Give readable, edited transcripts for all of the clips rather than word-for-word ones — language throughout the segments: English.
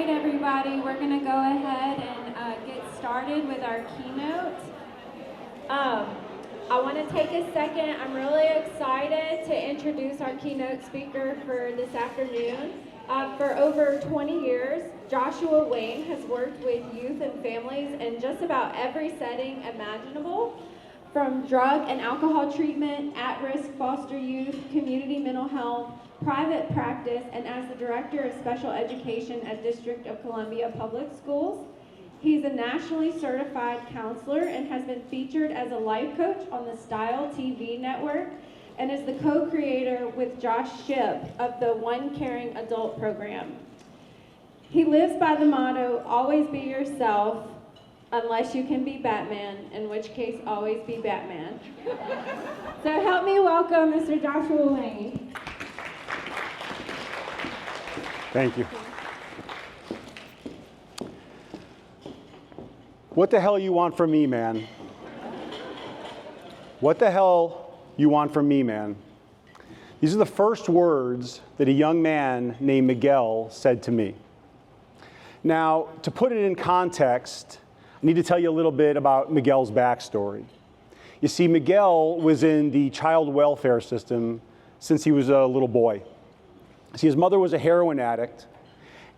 right, everybody, we're going to go ahead and get started with our keynote. I want to take a second. I'm really excited to introduce our keynote speaker for this afternoon. For over 20 years, Joshua Wayne has worked with youth and families in just about every setting imaginable, from drug and alcohol treatment, at-risk foster youth, community mental health, private practice, and as the Director of Special Education at District of Columbia Public Schools. He's a nationally certified counselor and has been featured as a life coach on the Style TV network and is the co-creator with Josh Shipp of the One Caring Adult program. He lives by the motto, always be yourself, unless you can be Batman, in which case always be Batman. So help me welcome Mr. Joshua Wayne. Thank you. What the hell you want from me, man? What the hell you want from me, man? These are the first words that a young man named Miguel said to me. Now, to put it in context, I need to tell you a little bit about Miguel's backstory. You see, Miguel was in the child welfare system since he was a little boy. See, his mother was a heroin addict,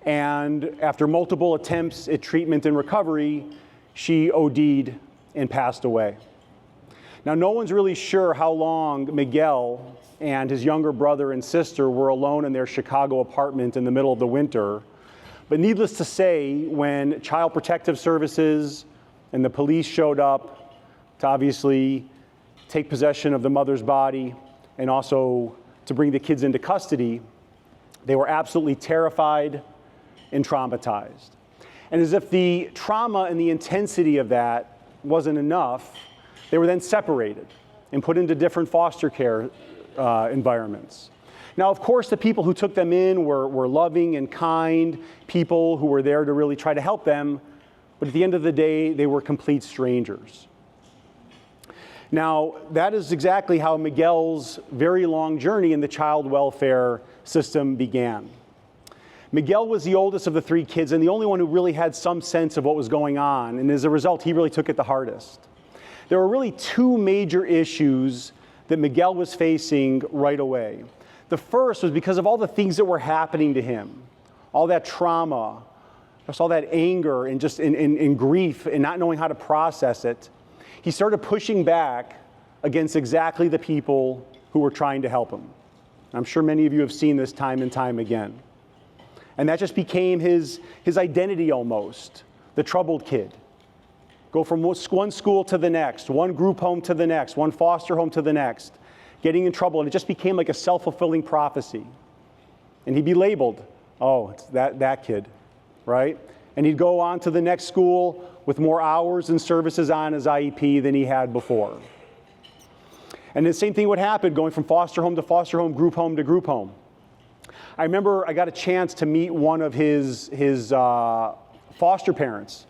and after multiple attempts at treatment and recovery, she OD'd and passed away. Now, no one's really sure how long Miguel and his younger brother and sister were alone in their Chicago apartment in the middle of the winter. But needless to say, when Child Protective Services and the police showed up to obviously take possession of the mother's body and also to bring the kids into custody, they were absolutely terrified and traumatized. And as if the trauma and the intensity of that wasn't enough, they were then separated and put into different foster care environments. Now, of course, the people who took them in were loving and kind people who were there to really try to help them, but at the end of the day, they were complete strangers. Now, that is exactly how Miguel's very long journey in the child welfare system began. Miguel was the oldest of the three kids and the only one who really had some sense of what was going on, and as a result, he really took it the hardest. There were really two major issues that Miguel was facing right away. The first was because of all the things that were happening to him, all that trauma, just all that anger and just in grief and not knowing how to process it. He started pushing back against exactly the people who were trying to help him. I'm sure many of you have seen this time and time again. And that just became his identity almost, the troubled kid. Go from one school to the next, one group home to the next, one foster home to the next, getting in trouble, and it just became like a self-fulfilling prophecy. And he'd be labeled, oh, it's that kid, right? And he'd go on to the next school with more hours and services on his IEP than he had before. And the same thing would happen going from foster home to foster home, group home to group home. I remember I got a chance to meet one of his foster parents,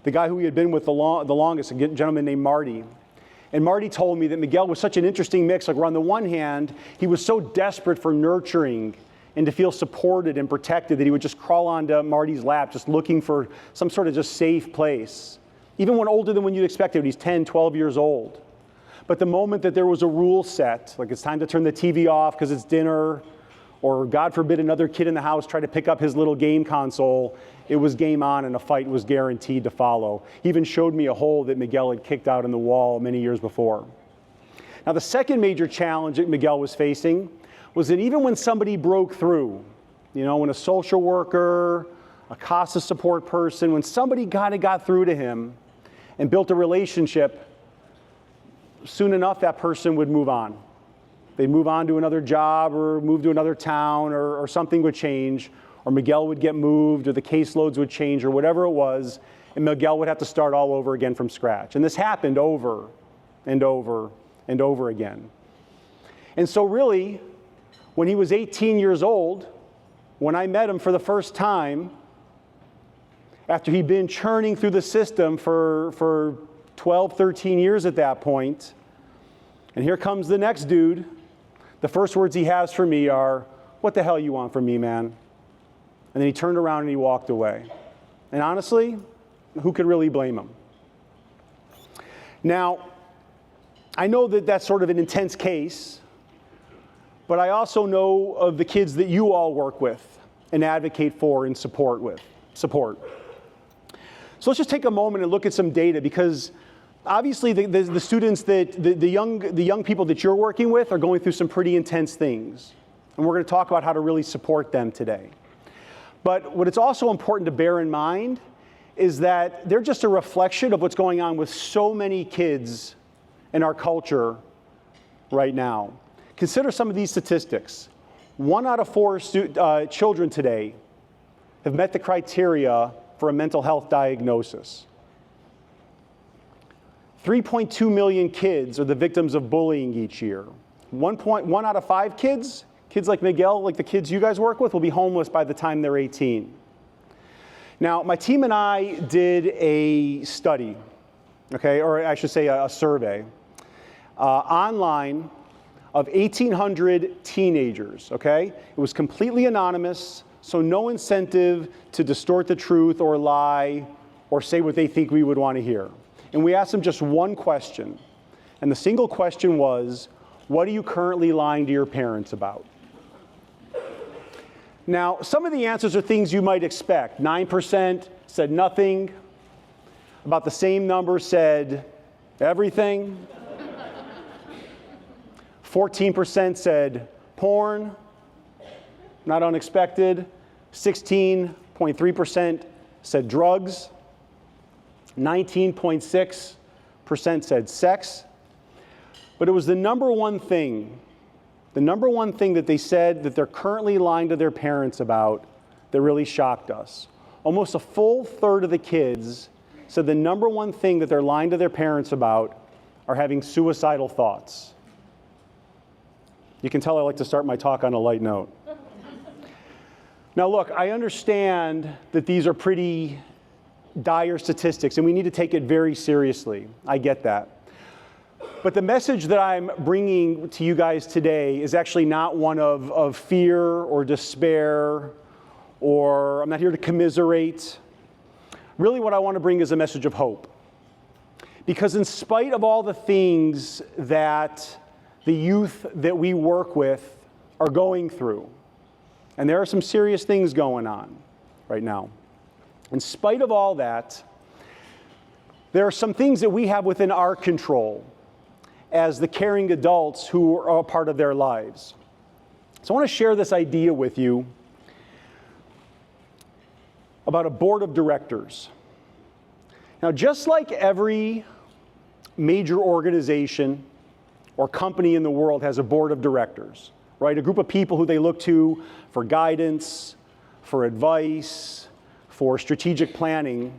the guy who he had been with the longest, a gentleman named Marty. And Marty told me that Miguel was such an interesting mix. Like, on the one hand, he was so desperate for nurturing and to feel supported and protected that he would just crawl onto Marty's lap just looking for some sort of just safe place. Even when older than when you'd expect it, he's 10, 12 years old. But the moment that there was a rule set, like it's time to turn the TV off because it's dinner, or God forbid another kid in the house tried to pick up his little game console, it was game on and a fight was guaranteed to follow. He even showed me a hole that Miguel had kicked out in the wall many years before. Now, the second major challenge that Miguel was facing was that even when somebody broke through, you know, when a social worker, a CASA support person, when somebody got through to him and built a relationship, soon enough that person would move on. They'd move on to another job or move to another town or something would change, or Miguel would get moved or the caseloads would change or whatever it was, and Miguel would have to start all over again from scratch. And this happened over and over and over again. And so really, when he was 18 years old, when I met him for the first time, after he'd been churning through the system for 12, 13 years at that point, and here comes the next dude, the first words he has for me are, "What the hell you want from me, man?" And then he turned around and he walked away. And honestly, who could really blame him? Now, I know that that's sort of an intense case, but I also know of the kids that you all work with and advocate for and support. So let's just take a moment and look at some data, because obviously the students the young people that you're working with are going through some pretty intense things. And we're going to talk about how to really support them today. But what it's also important to bear in mind is that they're just a reflection of what's going on with so many kids in our culture right now. Consider some of these statistics. 1 out of 4 children today have met the criteria for a mental health diagnosis. 3.2 million kids are the victims of bullying each year. 1 out of 5 kids like Miguel, like the kids you guys work with, will be homeless by the time they're 18. Now, my team and I did a study, okay, or I should say a survey, online of 1,800 teenagers, okay? It was completely anonymous, so no incentive to distort the truth or lie or say what they think we would want to hear. And we asked them just one question, and the single question was, what are you currently lying to your parents about? Now, some of the answers are things you might expect. 9% said nothing. About the same number said everything. 14% said porn, not unexpected. 16.3% said drugs. 19.6% said sex. But it was the number one thing that they said that they're currently lying to their parents about that really shocked us. Almost a full third of the kids said the number one thing that they're lying to their parents about are having suicidal thoughts. You can tell I like to start my talk on a light note. Now look, I understand that these are pretty dire statistics and we need to take it very seriously. I get that. But the message that I'm bringing to you guys today is actually not one of fear or despair, or I'm not here to commiserate. Really what I want to bring is a message of hope. Because in spite of all the things that the youth that we work with are going through, and there are some serious things going on right now, in spite of all that, there are some things that we have within our control as the caring adults who are a part of their lives. So I want to share this idea with you about a board of directors. Now, just like every major organization or company in the world has a board of directors, right? A group of people who they look to for guidance, for advice, for strategic planning.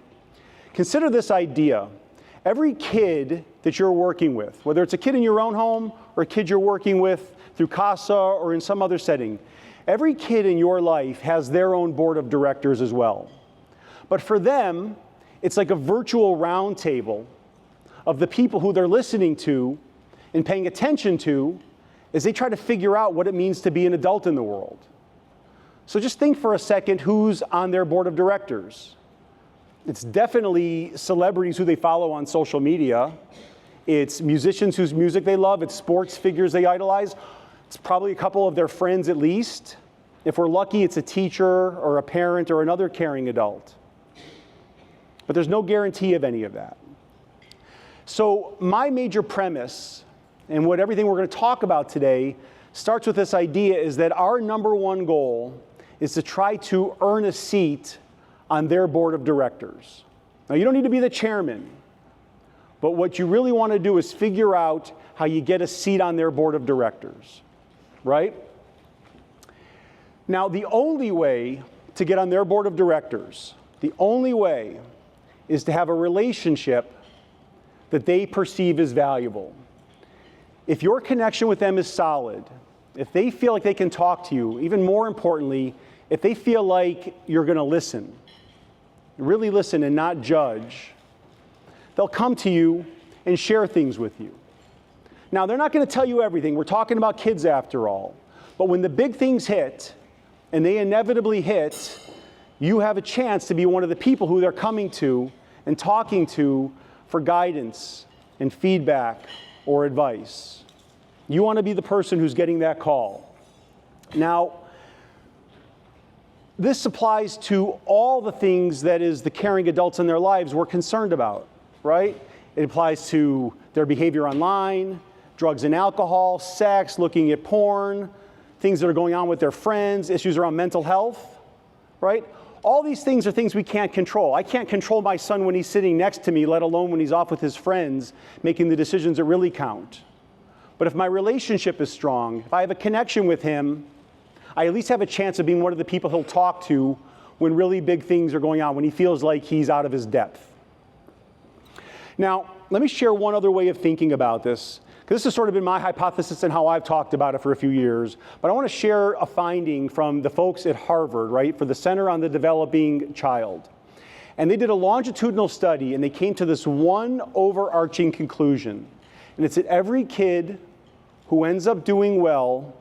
Consider this idea. Every kid that you're working with, whether it's a kid in your own home or a kid you're working with through CASA or in some other setting, every kid in your life has their own board of directors as well. But for them, it's like a virtual round table of the people who they're listening to and paying attention to as they try to figure out what it means to be an adult in the world. So just think for a second who's on their board of directors. It's definitely celebrities who they follow on social media. It's musicians whose music they love. It's sports figures they idolize. It's probably a couple of their friends at least. If we're lucky, it's a teacher or a parent or another caring adult. But there's no guarantee of any of that. So my major premise, and what everything we're going to talk about today starts with this idea, is that our number one goal is to try to earn a seat on their board of directors. Now, you don't need to be the chairman, but what you really want to do is figure out how you get a seat on their board of directors, right? Now, the only way to get on their board of directors, the only way is to have a relationship that they perceive as valuable. If your connection with them is solid, if they feel like they can talk to you, even more importantly, if they feel like you're going to listen, really listen and not judge, they'll come to you and share things with you. Now, they're not going to tell you everything. We're talking about kids after all. But when the big things hit, and they inevitably hit, you have a chance to be one of the people who they're coming to and talking to for guidance and feedback or advice. You want to be the person who's getting that call. Now, this applies to all the things that is the caring adults in their lives we're concerned about, right? It applies to their behavior online, drugs and alcohol, sex, looking at porn, things that are going on with their friends, issues around mental health, right? All these things are things we can't control. I can't control my son when he's sitting next to me, let alone when he's off with his friends, making the decisions that really count. But if my relationship is strong, if I have a connection with him, I at least have a chance of being one of the people he'll talk to when really big things are going on, when he feels like he's out of his depth. Now, let me share one other way of thinking about this, because this has sort of been my hypothesis and how I've talked about it for a few years. But I want to share a finding from the folks at Harvard, right, for the Center on the Developing Child. And they did a longitudinal study, and they came to this one overarching conclusion. And it's that every kid who ends up doing well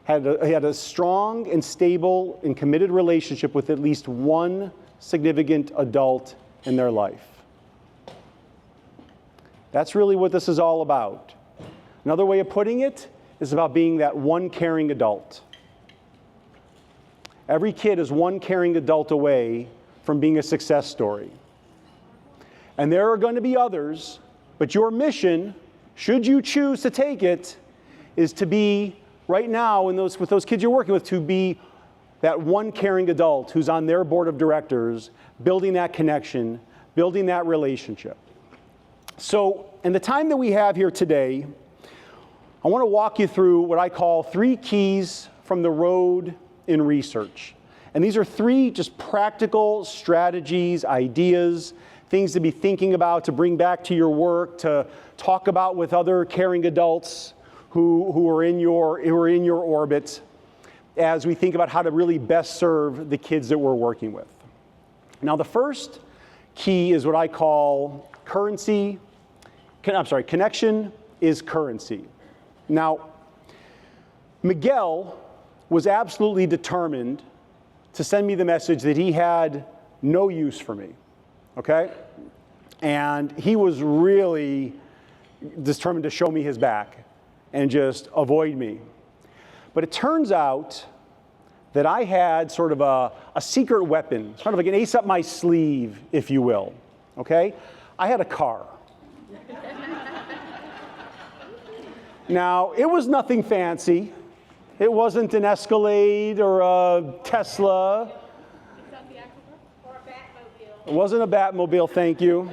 had a strong and stable and committed relationship with at least one significant adult in their life. That's really what this is all about. Another way of putting it is about being that one caring adult. Every kid is one caring adult away from being a success story. And there are going to be others, but your mission, should you choose to take it, is to be right now with those kids you're working with, to be that one caring adult who's on their board of directors, building that connection, building that relationship. So in the time that we have here today, I want to walk you through what I call 3 keys from the road in research. And these are 3 just practical strategies, ideas, things to be thinking about, to bring back to your work, to talk about with other caring adults who are in your orbit, as we think about how to really best serve the kids that we're working with. Now, the first key is what I call connection is currency. Now, Miguel was absolutely determined to send me the message that he had no use for me, okay? And he was really determined to show me his back and just avoid me. But it turns out that I had sort of a secret weapon, sort of like an ace up my sleeve, if you will, okay? I had a car. Now, it was nothing fancy. It wasn't an Escalade or a Tesla. Or a Batmobile. It wasn't a Batmobile, thank you.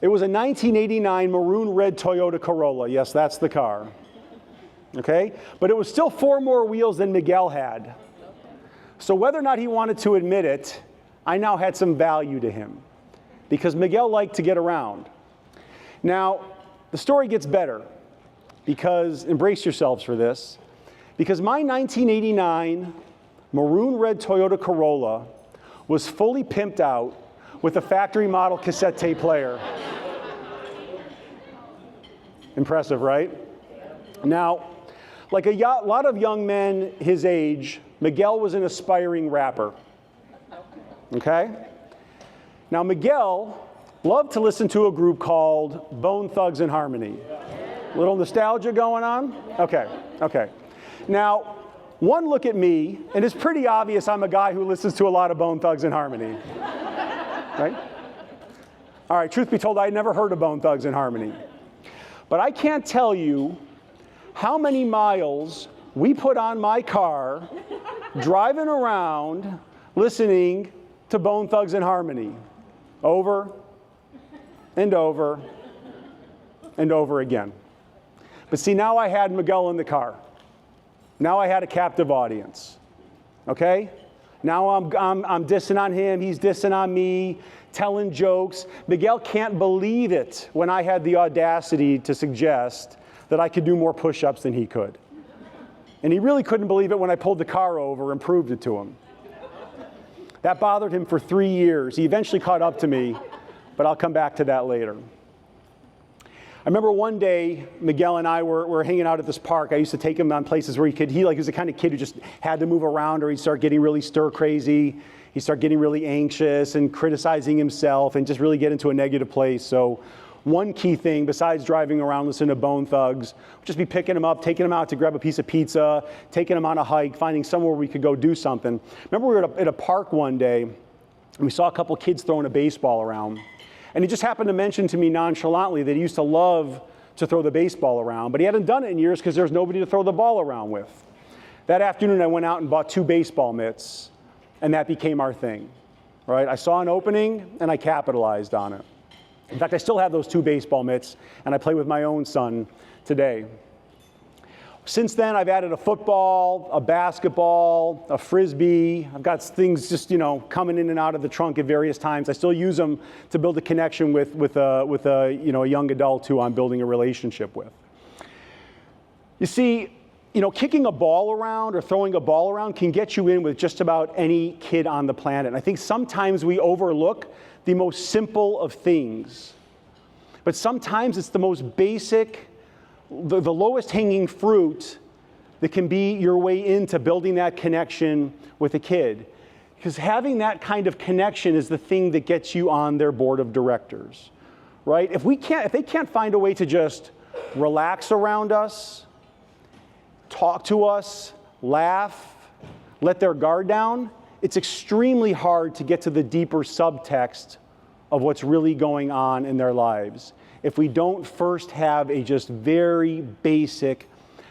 It was a 1989 maroon red Toyota Corolla. Yes, that's the car. Okay? But it was still 4 more wheels than Miguel had. So whether or not he wanted to admit it, I now had some value to him, because Miguel liked to get around. Now, the story gets better, because, embrace yourselves for this, because my 1989 maroon red Toyota Corolla was fully pimped out with a factory model cassette tape player. Impressive, right? Now, like a lot of young men his age, Miguel was an aspiring rapper. Okay? Now, Miguel loved to listen to a group called Bone Thugs and Harmony. Little nostalgia going on? Okay. Now, one look at me, and it's pretty obvious I'm a guy who listens to a lot of Bone Thugs and Harmony. Right? All right, truth be told, I had never heard of Bone Thugs and Harmony. But I can't tell you how many miles we put on my car driving around listening to Bone Thugs and Harmony over and over and over again. But see, now I had Miguel in the car. Now I had a captive audience. Okay? Now I'm dissing on him, he's dissing on me, telling jokes. Miguel can't believe it when I had the audacity to suggest that I could do more push-ups than he could. And he really couldn't believe it when I pulled the car over and proved it to him. That bothered him for 3 years. He eventually caught up to me, but I'll come back to that later. remember one day, Miguel and I were hanging out at this park. I used to take him on places where he was the kind of kid who just had to move around, or he'd start getting really stir crazy. He'd start getting really anxious and criticizing himself and just really get into a negative place. So one key thing, besides driving around listening to Bone Thugs, would just be picking him up, taking him out to grab a piece of pizza, taking him on a hike, finding somewhere we could go do something. Remember we were at a park one day, and we saw a couple kids throwing a baseball around. And he just happened to mention to me nonchalantly that he used to love to throw the baseball around, but he hadn't done it in years because there was nobody to throw the ball around with. That afternoon, I went out and bought 2 baseball mitts, and that became our thing, right? I saw an opening, and I capitalized on it. In fact, I still have those 2 baseball mitts, and I play with my own son today. Since then, I've added a football, a basketball, a frisbee. I've got things just, coming in and out of the trunk at various times. I still use them to build a connection with a young adult who I'm building a relationship with. You see, kicking a ball around or throwing a ball around can get you in with just about any kid on the planet. And I think sometimes we overlook the most simple of things. But sometimes it's the most basic, the lowest hanging fruit that can be your way into building that connection with a kid. Because having that kind of connection is the thing that gets you on their board of directors, right? If they can't find a way to just relax around us, talk to us, laugh, let their guard down, it's extremely hard to get to the deeper subtext of what's really going on in their lives if we don't first have a just very basic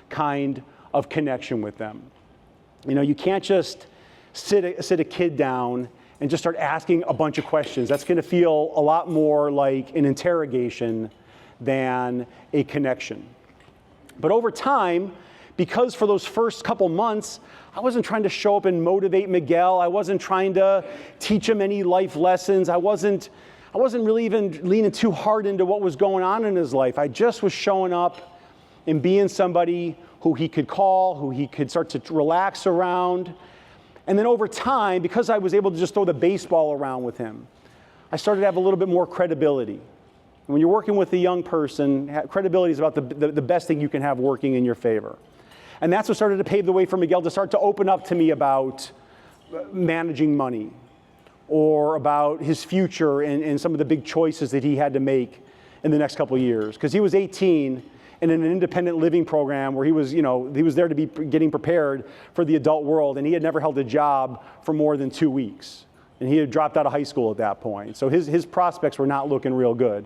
kind of connection with them. You can't just sit a kid down and just start asking a bunch of questions. That's going to feel a lot more like an interrogation than a connection. But over time, because for those first couple months, I wasn't trying to show up and motivate Miguel. I wasn't trying to teach him any life lessons. I wasn't really even leaning too hard into what was going on in his life. I just was showing up and being somebody who he could call, who he could start to relax around. And then over time, because I was able to just throw the baseball around with him, I started to have a little bit more credibility. When you're working with a young person, credibility is about the best thing you can have working in your favor. And that's what started to pave the way for Miguel to start to open up to me about managing money, or about his future and some of the big choices that he had to make in the next couple of years. Because he was 18 and in an independent living program where he was there to be getting prepared for the adult world, and he had never held a job for more than 2 weeks. And he had dropped out of high school at that point. So his prospects were not looking real good.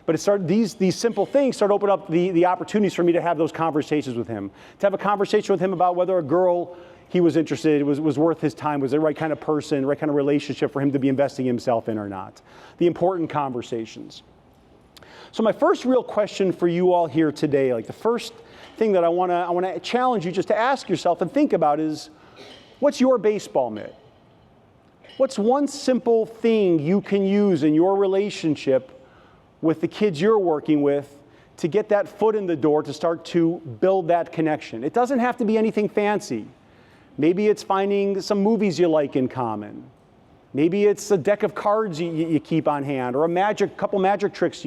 But it started, these simple things started to open up the opportunities for me to have those conversations with him. To have a conversation with him about whether a girl he was interested, was worth his time, was the right kind of person, right kind of relationship for him to be investing himself in or not. The important conversations. So my first real question for you all here today, like the first thing that I want to challenge you just to ask yourself and think about is, what's your baseball mitt? What's one simple thing you can use in your relationship with the kids you're working with to get that foot in the door to start to build that connection? It doesn't have to be anything fancy. Maybe it's finding some movies you like in common. Maybe it's a deck of cards you keep on hand, or a couple magic tricks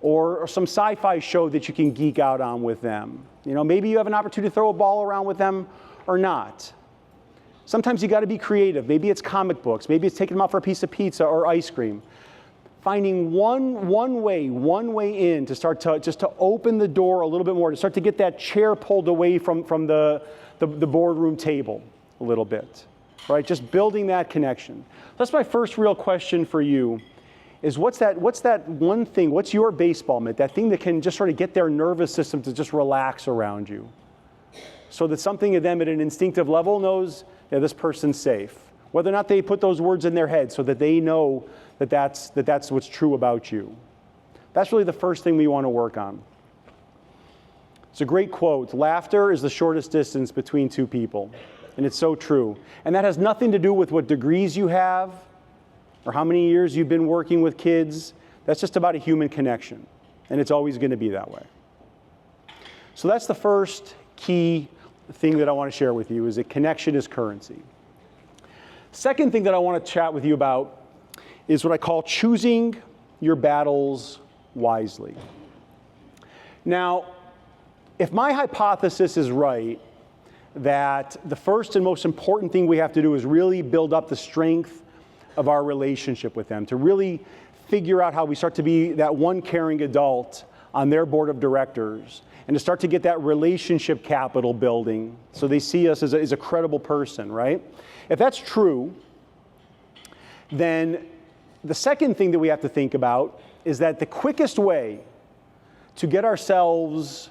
or some sci-fi show that you can geek out on with them. Maybe you have an opportunity to throw a ball around with them or not. Sometimes you got to be creative. Maybe it's comic books. Maybe it's taking them out for a piece of pizza or ice cream. Finding one way in to start to open the door a little bit more, to start to get that chair pulled away from the boardroom table a little bit, right? Just building that connection. That's my first real question for you, is what's that one thing, what's your baseball mitt, that thing that can just sort of get their nervous system to just relax around you, so that something of them at an instinctive level knows, yeah, this person's safe. Whether or not they put those words in their head so that they know that's what's true about you. That's really the first thing we want to work on. It's a great quote. Laughter is the shortest distance between two people. And it's so true. And that has nothing to do with what degrees you have or how many years you've been working with kids. That's just about a human connection. And it's always going to be that way. So that's the first key thing that I want to share with you, is that connection is currency. Second thing that I want to chat with you about is what I call choosing your battles wisely. Now, if my hypothesis is right, that the first and most important thing we have to do is really build up the strength of our relationship with them, to really figure out how we start to be that one caring adult on their board of directors, and to start to get that relationship capital building so they see us as a credible person, right? If that's true, then the second thing that we have to think about is that the quickest way to get ourselves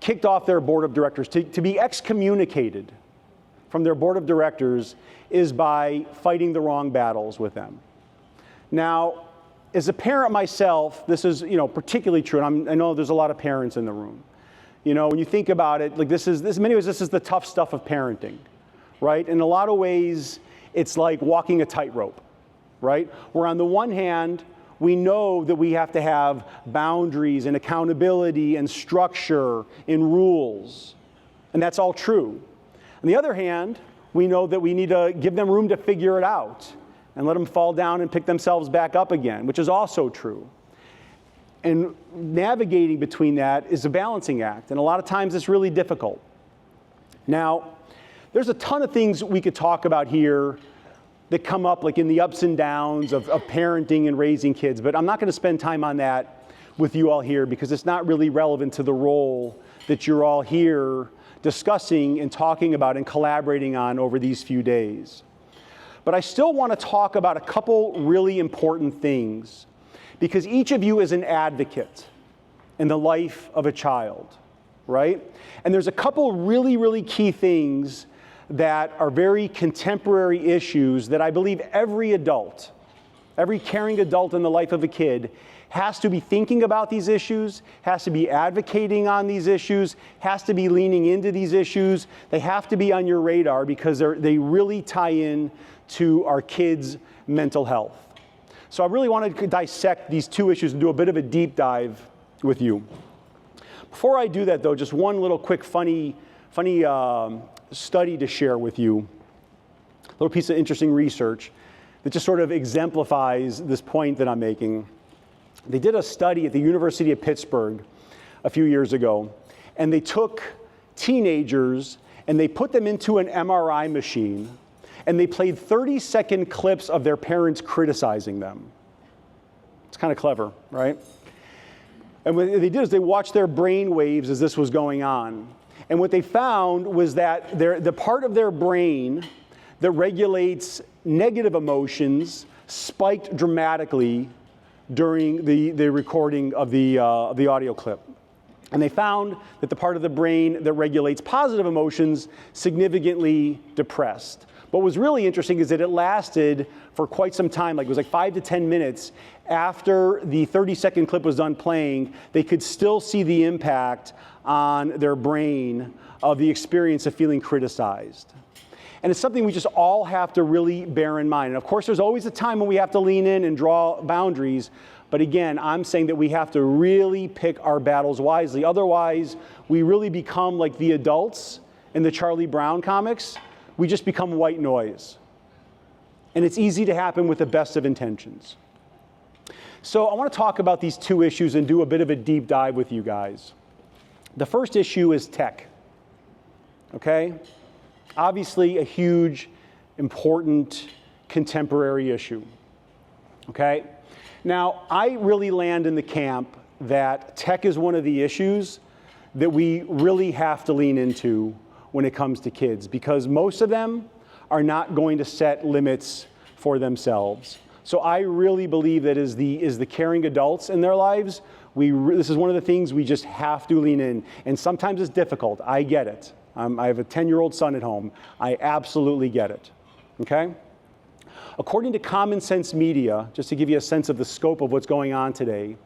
kicked off their board of directors, to be excommunicated from their board of directors, is by fighting the wrong battles with them. Now, as a parent myself, this is particularly true, and I know there's a lot of parents in the room. When you think about it, like this in many ways, this is the tough stuff of parenting, right? In a lot of ways, it's like walking a tightrope, right? Where on the one hand, we know that we have to have boundaries and accountability and structure and rules, and that's all true. On the other hand, we know that we need to give them room to figure it out and let them fall down and pick themselves back up again, which is also true. And navigating between that is a balancing act, and a lot of times it's really difficult. Now, there's a ton of things we could talk about here that come up like in the ups and downs of parenting and raising kids, but I'm not going to spend time on that with you all here because it's not really relevant to the role that you're all here discussing and talking about and collaborating on over these few days. But I still want to talk about a couple really important things because each of you is an advocate in the life of a child, right? And there's a couple really, really key things that are very contemporary issues that I believe every adult, every caring adult in the life of a kid has to be thinking about these issues, has to be advocating on these issues, has to be leaning into these issues. They have to be on your radar because they really tie in to our kids' mental health. So I really wanted to dissect these two issues and do a bit of a deep dive with you. Before I do that though, just one little quick funny study to share with you, a little piece of interesting research that just sort of exemplifies this point that I'm making. They did a study at the University of Pittsburgh a few years ago, and they took teenagers and they put them into an MRI machine, and they played 30-second clips of their parents criticizing them. It's kind of clever, right? And what they did is they watched their brain waves as this was going on. And what they found was that the part of their brain that regulates negative emotions spiked dramatically during the recording of the audio clip. And they found that the part of the brain that regulates positive emotions significantly depressed. What was really interesting is that it lasted for quite some time, like it was like 5 to 10 minutes after the 30-second clip was done playing. They could still see the impact on their brain of the experience of feeling criticized. And it's something we just all have to really bear in mind. And of course, there's always a time when we have to lean in and draw boundaries. But again, I'm saying that we have to really pick our battles wisely. Otherwise, we really become like the adults in the Charlie Brown comics. We just become white noise. And it's easy to happen with the best of intentions. So I want to talk about these two issues and do a bit of a deep dive with you guys. The first issue is tech, okay? Obviously a huge, important, contemporary issue, okay? Now, I really land in the camp that tech is one of the issues that we really have to lean into when it comes to kids, because most of them are not going to set limits for themselves. So I really believe that as the caring adults in their lives, this is one of the things we just have to lean in. And sometimes it's difficult. I get it. I have a 10-year-old son at home. I absolutely get it. Okay? According to Common Sense Media, just to give you a sense of the scope of what's going on today,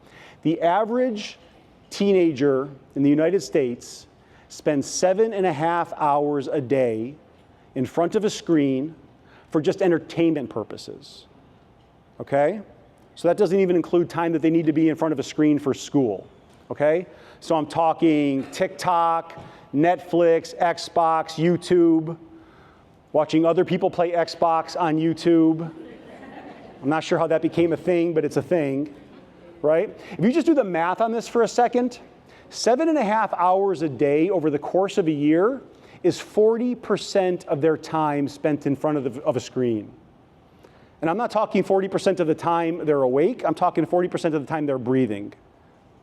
the average teenager in the United States spends 7.5 hours a day in front of a screen for just entertainment purposes. Okay? So that doesn't even include time that they need to be in front of a screen for school. Okay? So I'm talking TikTok, Netflix, Xbox, YouTube, watching other people play Xbox on YouTube. I'm not sure how that became a thing, but it's a thing. right? If you just do the math on this for a second, 7.5 hours a day over the course of a year is 40% of their time spent in front of a screen. And I'm not talking 40% of the time they're awake, I'm talking 40% of the time they're breathing,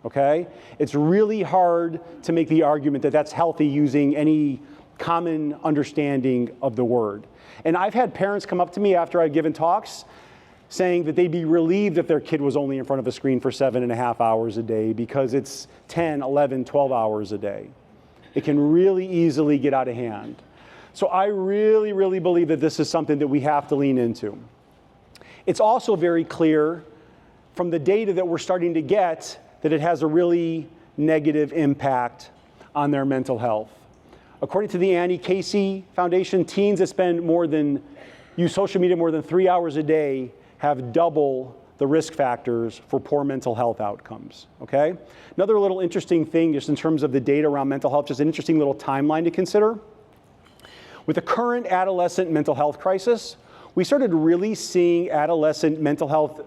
okay? It's really hard to make the argument that that's healthy using any common understanding of the word. And I've had parents come up to me after I've given talks saying that they'd be relieved if their kid was only in front of a screen for 7.5 hours a day because it's 10, 11, 12 hours a day. It can really easily get out of hand. So I really, really believe that this is something that we have to lean into. It's also very clear from the data that we're starting to get that it has a really negative impact on their mental health. According to the Annie Casey Foundation, teens that use social media more than 3 hours a day have double the risk factors for poor mental health outcomes, okay? Another little interesting thing just in terms of the data around mental health, just an interesting little timeline to consider. With the current adolescent mental health crisis, we started really seeing adolescent mental health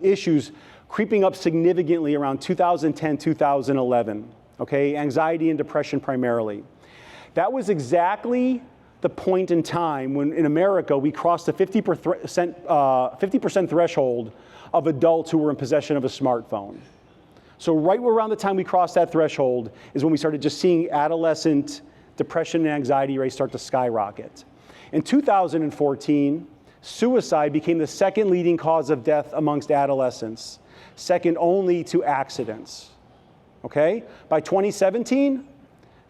issues creeping up significantly around 2010, 2011, okay? Anxiety and depression primarily. That was exactly the point in time when in America we crossed the 50% threshold of adults who were in possession of a smartphone. So right around the time we crossed that threshold is when we started just seeing adolescent depression and anxiety rates start to skyrocket. In 2014, suicide became the second leading cause of death amongst adolescents, second only to accidents, okay? By 2017,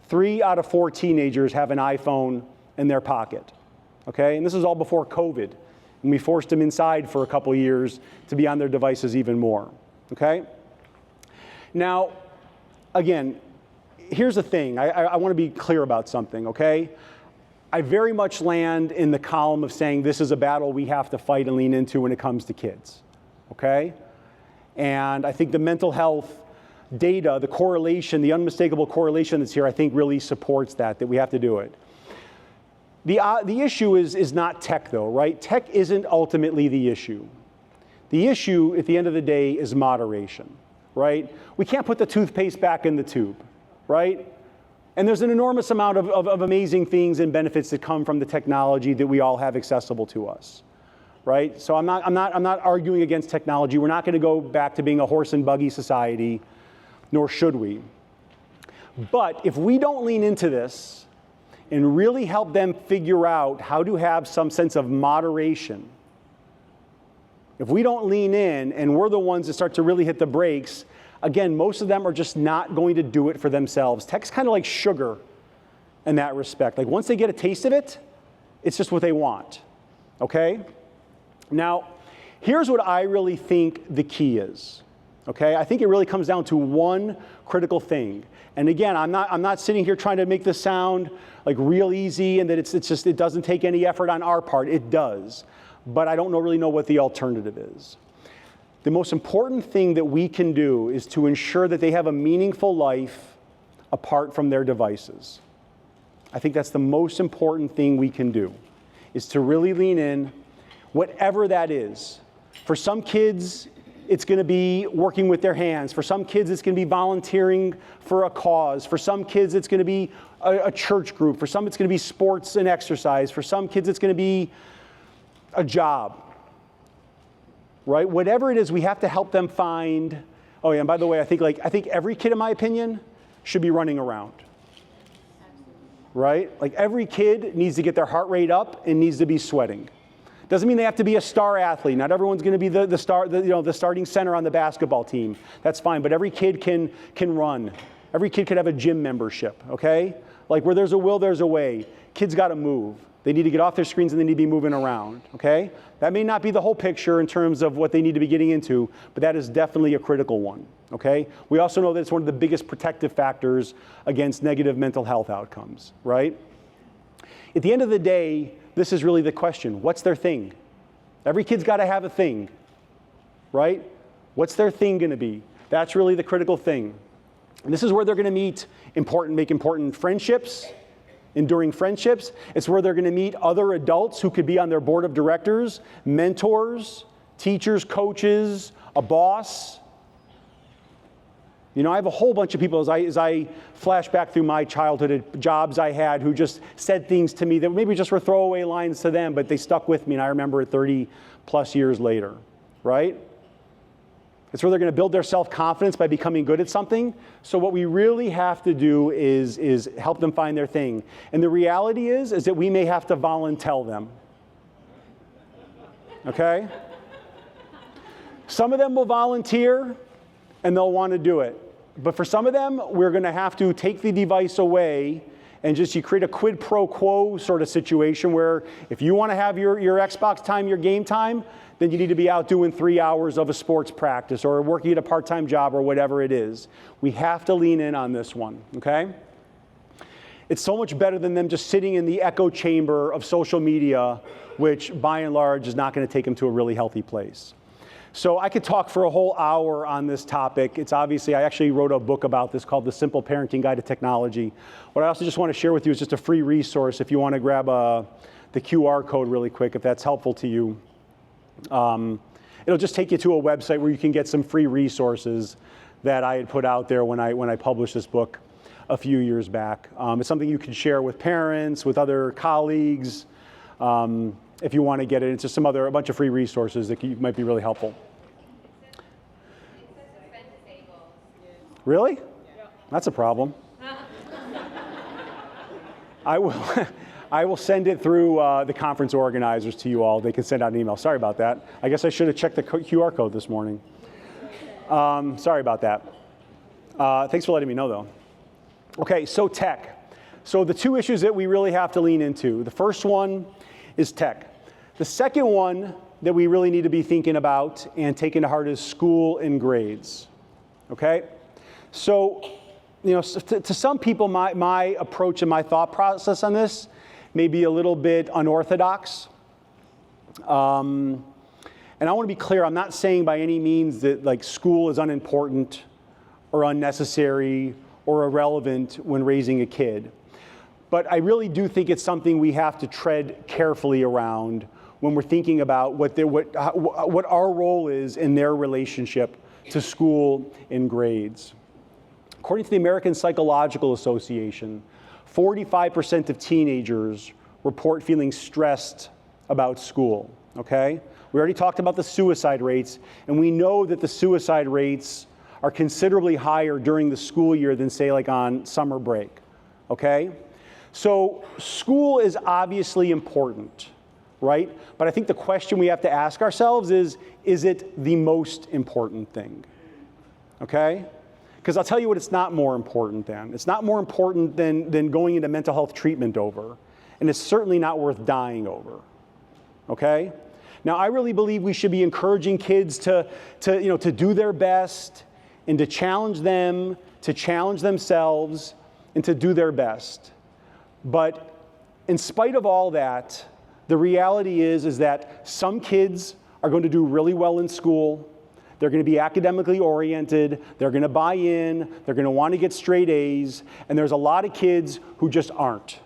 3 out of 4 teenagers have an iPhone in their pocket, okay? And this is all before COVID, and we forced them inside for a couple years to be on their devices even more, okay? Now, again, here's the thing. I want to be clear about something, okay? I very much land in the column of saying this is a battle we have to fight and lean into when it comes to kids, okay? And I think the mental health data, the correlation, the unmistakable correlation that's here, I think really supports that we have to do it. The issue is not tech though, right? Tech isn't ultimately the issue. The issue at the end of the day is moderation, right? We can't put the toothpaste back in the tube, right? And there's an enormous amount of amazing things and benefits that come from the technology that we all have accessible to us, right? So I'm not arguing against technology. We're not going to go back to being a horse and buggy society, nor should we. But if we don't lean into this and really help them figure out how to have some sense of moderation, if we don't lean in and we're the ones that start to really hit the brakes, again, most of them are just not going to do it for themselves. Tech's kind of like sugar in that respect. Like once they get a taste of it, it's just what they want, okay? Now, here's what I really think the key is, okay? I think it really comes down to one critical thing. And again, I'm not sitting here trying to make this sound like real easy and that it doesn't take any effort on our part. It does. But I don't really know what the alternative is. The most important thing that we can do is to ensure that they have a meaningful life apart from their devices. I think that's the most important thing we can do, is to really lean in, whatever that is. For some kids, it's going to be working with their hands. For some kids, it's going to be volunteering for a cause. For some kids, it's going to be a church group. For some, it's going to be sports and exercise. For some kids, it's going to be a job, right? Whatever it is, we have to help them find. Oh yeah, and by the way, I think every kid, in my opinion, should be running around, right? Like every kid needs to get their heart rate up and needs to be sweating. Doesn't mean they have to be a star athlete. Not everyone's going to be the starting center on the basketball team. That's fine, but every kid can run. Every kid could have a gym membership, okay? Like where there's a will, there's a way. Kids got to move. They need to get off their screens and they need to be moving around, okay? That may not be the whole picture in terms of what they need to be getting into, but that is definitely a critical one, okay? We also know that it's one of the biggest protective factors against negative mental health outcomes, right? At the end of the day, this is really the question. What's their thing? Every kid's got to have a thing, right? What's their thing going to be? That's really the critical thing. And this is where they're going to make important friendships, enduring friendships. It's where they're going to meet other adults who could be on their board of directors, mentors, teachers, coaches, a boss. You know, I have a whole bunch of people, as I flash back through my childhood jobs I had, who just said things to me that maybe just were throwaway lines to them, but they stuck with me, and I remember it 30 plus years later, right? It's where they're going to build their self-confidence by becoming good at something. So what we really have to do is help them find their thing. And the reality is that we may have to volunteer them. Okay? Some of them will volunteer, and they'll want to do it. But for some of them, we're going to have to take the device away and just you create a quid pro quo sort of situation where if you want to have your Xbox time, your game time, then you need to be out doing 3 hours of a sports practice or working at a part-time job or whatever it is. We have to lean in on this one, okay? It's so much better than them just sitting in the echo chamber of social media, which by and large is not going to take them to a really healthy place. So I could talk for a whole hour on this topic. It's obviously, I actually wrote a book about this called The Simple Parenting Guide to Technology. What I also just want to share with you is just a free resource if you want to grab the QR code really quick, if that's helpful to you. It'll just take you to a website where you can get some free resources that I had put out there when I published this book a few years back. It's something you can share with parents, with other colleagues, if you want to get it. It's just a bunch of free resources that might be really helpful. Really? Yeah. That's a problem. I will send it through the conference organizers to you all. They can send out an email. Sorry about that. I guess I should have checked the QR code this morning. Sorry about that. Thanks for letting me know, though. Okay, so tech. So the two issues that we really have to lean into. The first one is tech. The second one that we really need to be thinking about and taking to heart is school and grades. Okay? So, you know, to some people, my approach and my thought process on this may be a little bit unorthodox. And I want to be clear, I'm not saying by any means that like school is unimportant or unnecessary or irrelevant when raising a kid. But I really do think it's something we have to tread carefully around when we're thinking about what our role is in their relationship to school and grades. According to the American Psychological Association, 45% of teenagers report feeling stressed about school, okay? We already talked about the suicide rates, and we know that the suicide rates are considerably higher during the school year than, say, like on summer break, okay? So school is obviously important, right? But I think the question we have to ask ourselves is it the most important thing, okay? Because I'll tell you what it's not more important than. It's not more important than going into mental health treatment over. And it's certainly not worth dying over, okay? Now, I really believe we should be encouraging kids to do their best and to challenge them, to challenge themselves, and to do their best. But in spite of all that, the reality is that some kids are going to do really well in school. They're going to be academically oriented. They're going to buy in. They're going to want to get straight A's. And there's a lot of kids who just aren't,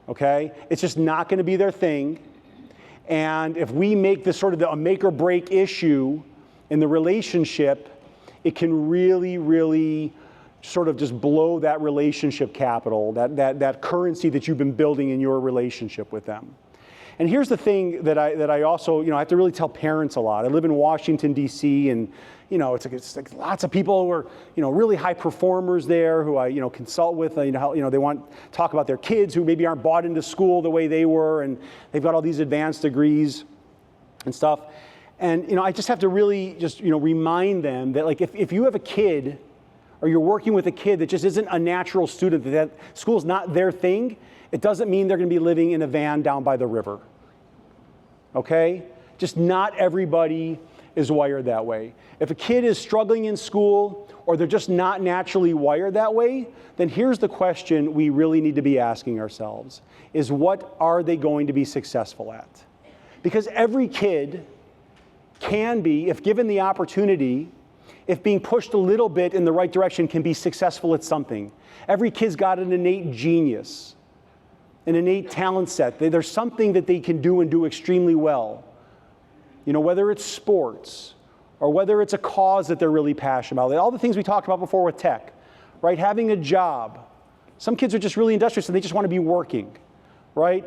okay? It's just not going to be their thing. And if we make this sort of a make or break issue in the relationship, it can really, really sort of just blow that relationship capital, that currency that you've been building in your relationship with them. And here's the thing that I also, I have to really tell parents a lot. I live in Washington, D.C., and, it's like lots of people who are, really high performers there who I, consult with, they want to talk about their kids who maybe aren't bought into school the way they were, and they've got all these advanced degrees and stuff. And, I just have to really just, remind them that, like, if you have a kid or you're working with a kid that just isn't a natural student, that school's not their thing, it doesn't mean they're going to be living in a van down by the river, okay? Just not everybody is wired that way. If a kid is struggling in school or they're just not naturally wired that way, then here's the question we really need to be asking ourselves, is what are they going to be successful at? Because every kid can be, if given the opportunity, if being pushed a little bit in the right direction, can be successful at something. Every kid's got an innate genius, an innate talent set. There's something that they can do and do extremely well. Whether it's sports or whether it's a cause that they're really passionate about. All the things we talked about before with tech, right? Having a job. Some kids are just really industrious and they just want to be working, right?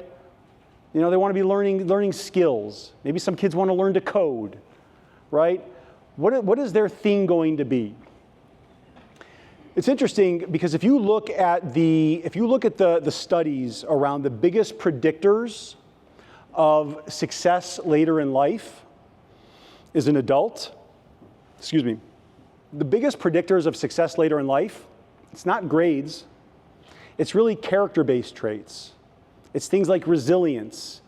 You know, they want to be learning skills. Maybe some kids want to learn to code, right? What is their thing going to be? It's interesting because if you look at the studies around the biggest predictors of success later in life as an adult, the biggest predictors of success later in life, it's not grades, it's really character-based traits. It's things like resilience,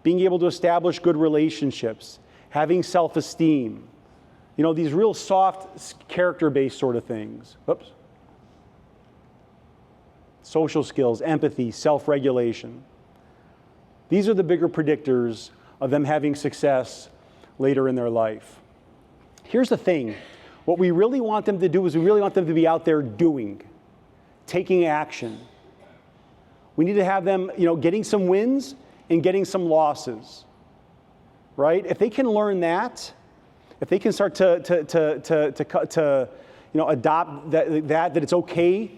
being able to establish good relationships, having self-esteem, you know, these real soft character-based sort of things. Oops. Social skills, empathy, self-regulation. These are the bigger predictors of them having success later in their life. Here's the thing. What we really want them to do is we really want them to be out there doing, taking action. We need to have them, you know, getting some wins and getting some losses, right? If they can learn that, if they can start to you know, adopt that it's okay,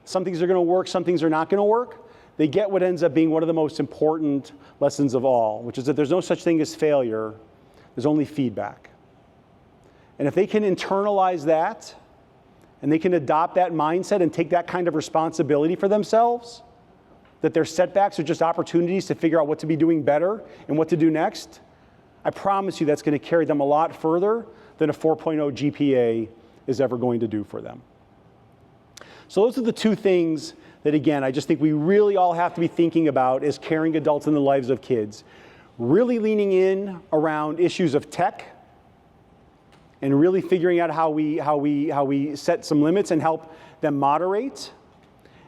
some things are going to work, some things are not going to work, they get what ends up being one of the most important lessons of all, which is that there's no such thing as failure, there's only feedback. And if they can internalize that, and they can adopt that mindset and take that kind of responsibility for themselves, that their setbacks are just opportunities to figure out what to be doing better and what to do next, I promise you that's going to carry them a lot further than a 4.0 GPA is ever going to do for them. So those are the two things that, again, I just think we really all have to be thinking about as caring adults in the lives of kids. Really leaning in around issues of tech and really figuring out how we set some limits and help them moderate.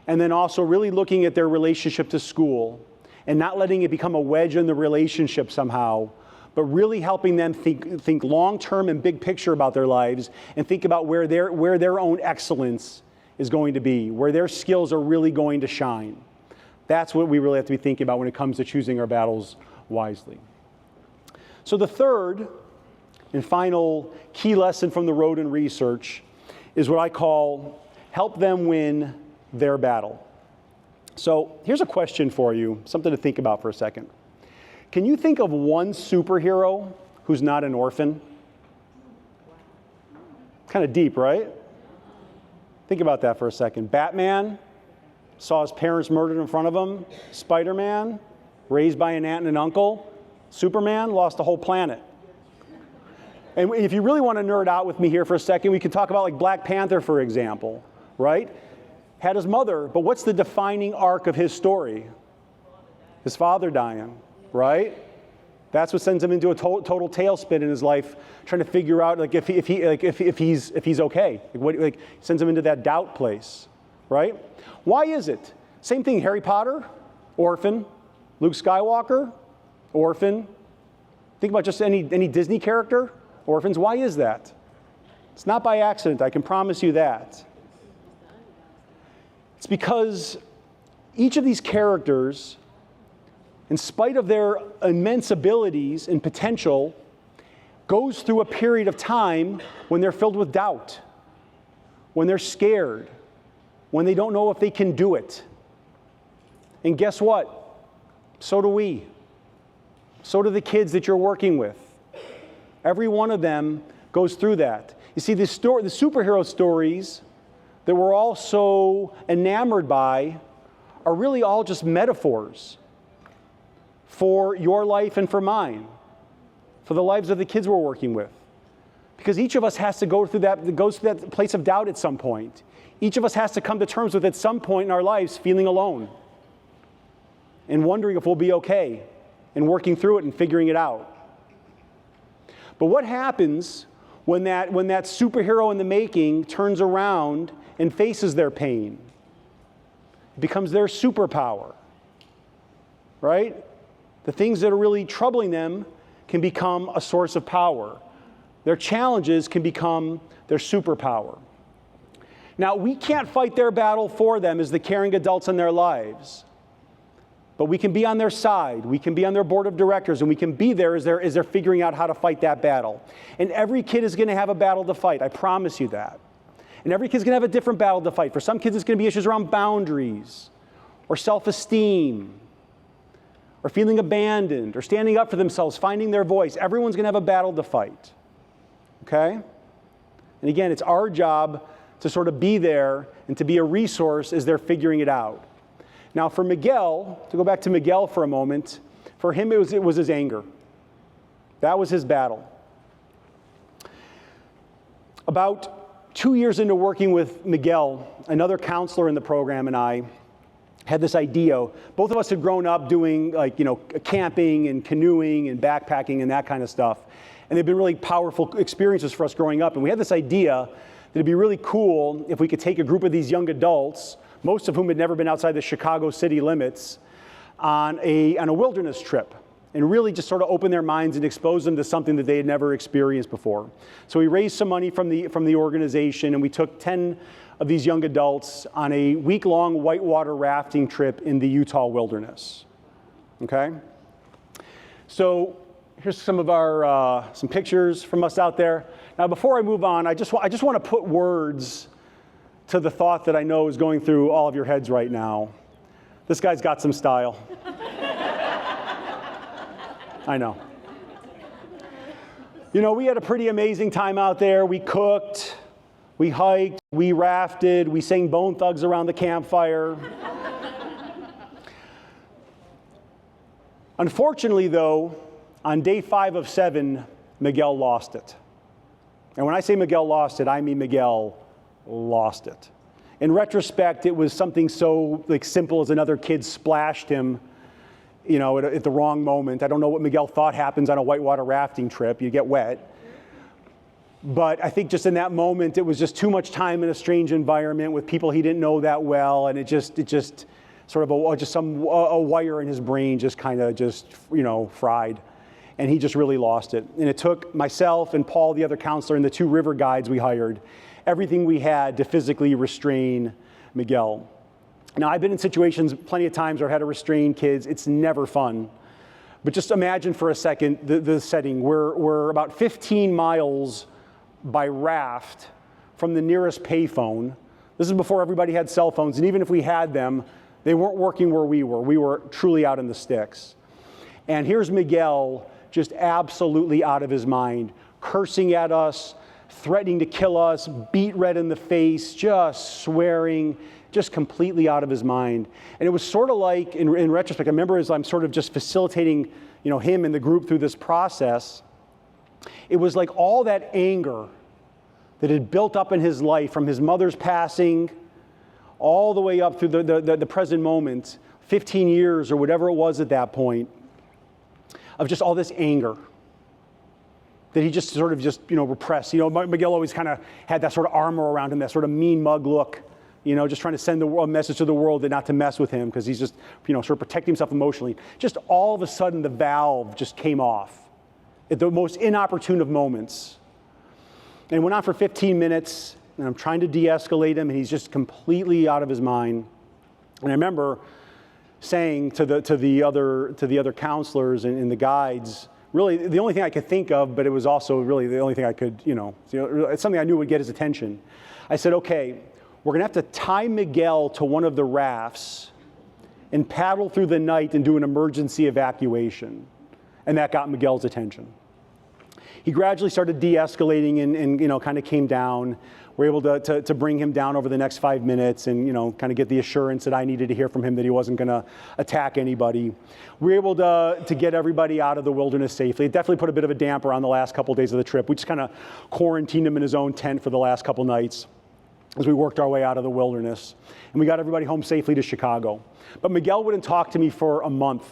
And then also really looking at their relationship to school and not letting it become a wedge in the relationship somehow, but really helping them think long-term and big picture about their lives and think about where their own excellence is going to be, where their skills are really going to shine. That's what we really have to be thinking about when it comes to choosing our battles wisely. So the third and final key lesson from the road and research is what I call help them win their battle. So here's a question for you, something to think about for a second. Can you think of one superhero who's not an orphan? Kind of deep, right? Think about that for a second. Batman saw his parents murdered in front of him. Spider-Man, raised by an aunt and an uncle. Superman lost the whole planet. And if you really want to nerd out with me here for a second, we could talk about like Black Panther, for example, right? Had his mother, but what's the defining arc of his story? His father dying, right? That's what sends him into a total tailspin in his life, trying to figure out like if he's okay. Sends him into that doubt place, right? Why is it? Same thing. Harry Potter, orphan. Luke Skywalker, orphan. Think about just any Disney character, orphans. Why is that? It's not by accident. I can promise you that. It's because each of these characters, in spite of their immense abilities and potential, goes through a period of time when they're filled with doubt, when they're scared, when they don't know if they can do it. And guess what? So do we. So do the kids that you're working with. Every one of them goes through that. You see, the superhero stories that we're all so enamored by are really all just metaphors for your life and for mine, for the lives of the kids we're working with. Because each of us has to go through that place of doubt at some point. Each of us has to come to terms with at some point in our lives feeling alone and wondering if we'll be okay and working through it and figuring it out. But what happens when that superhero in the making turns around and faces their pain? It becomes their superpower, right? The things that are really troubling them can become a source of power. Their challenges can become their superpower. Now, we can't fight their battle for them as the caring adults in their lives. But we can be on their side. We can be on their board of directors, and we can be there as they're figuring out how to fight that battle. And every kid is going to have a battle to fight. I promise you that. And every kid's going to have a different battle to fight. For some kids, it's going to be issues around boundaries or self-esteem or feeling abandoned or standing up for themselves, finding their voice. Everyone's going to have a battle to fight. Okay? And again, it's our job to sort of be there and to be a resource as they're figuring it out. Now, for Miguel, to go back to Miguel for a moment, for him it was his anger. That was his battle. About 2 years into working with Miguel, another counselor in the program and I had this idea. Both of us had grown up doing camping and canoeing and backpacking and that kind of stuff. And they've been really powerful experiences for us growing up. And we had this idea that it'd be really cool if we could take a group of these young adults, most of whom had never been outside the Chicago city limits, on a wilderness trip and really just sort of open their minds and expose them to something that they had never experienced before. So we raised some money from the organization, and we took 10 of these young adults on a week-long whitewater rafting trip in the Utah wilderness. Okay? So here's some of our some pictures from us out there. Now, before I move on, I just want to put words to the thought that I know is going through all of your heads right now. This guy's got some style. I know. You know, we had a pretty amazing time out there. We cooked, we hiked, we rafted, we sang Bone Thugs around the campfire. Unfortunately, though, on day 5 of 7, Miguel lost it. And when I say Miguel lost it, I mean Miguel lost it. In retrospect, it was something so simple as another kid splashed him, at the wrong moment. I don't know what Miguel thought happens on a whitewater rafting trip. You get wet. But I think just in that moment, it was just too much time in a strange environment with people he didn't know that well, and it just sort of a wire in his brain just kind of fried. And he just really lost it. And it took myself and Paul, the other counselor, and the 2 river guides we hired, everything we had to physically restrain Miguel. Now, I've been in situations plenty of times where I've had to restrain kids. It's never fun. But just imagine for a second the setting. We're about 15 miles by raft from the nearest payphone. This is before everybody had cell phones, and even if we had them, they weren't working where we were. We were truly out in the sticks. And here's Miguel just absolutely out of his mind, cursing at us, threatening to kill us, beat red in the face, just swearing, just completely out of his mind. And it was sort of like, in retrospect, I remember as I'm sort of just facilitating, him and the group through this process, it was like all that anger that had built up in his life from his mother's passing all the way up through the present moment, 15 years or whatever it was at that point, of just all this anger that he just sort of repressed. Miguel always kind of had that sort of armor around him, that sort of mean mug look, just trying to send a message to the world that not to mess with him because he's just, sort of protecting himself emotionally. Just all of a sudden, the valve just came off at the most inopportune of moments. And it went on for 15 minutes, and I'm trying to de-escalate him, and he's just completely out of his mind. And I remember saying to the other counselors and the guides, really the only thing I could think of, but it was also really the only thing I could, it's something I knew would get his attention. I said, okay, we're going to have to tie Miguel to one of the rafts and paddle through the night and do an emergency evacuation. And that got Miguel's attention. He gradually started de-escalating and kind of came down. We were able to bring him down over the next 5 minutes and, kind of get the assurance that I needed to hear from him that he wasn't going to attack anybody. We were able to get everybody out of the wilderness safely. It definitely put a bit of a damper on the last couple of days of the trip. We just kind of quarantined him in his own tent for the last couple nights as we worked our way out of the wilderness. And we got everybody home safely to Chicago. But Miguel wouldn't talk to me for a month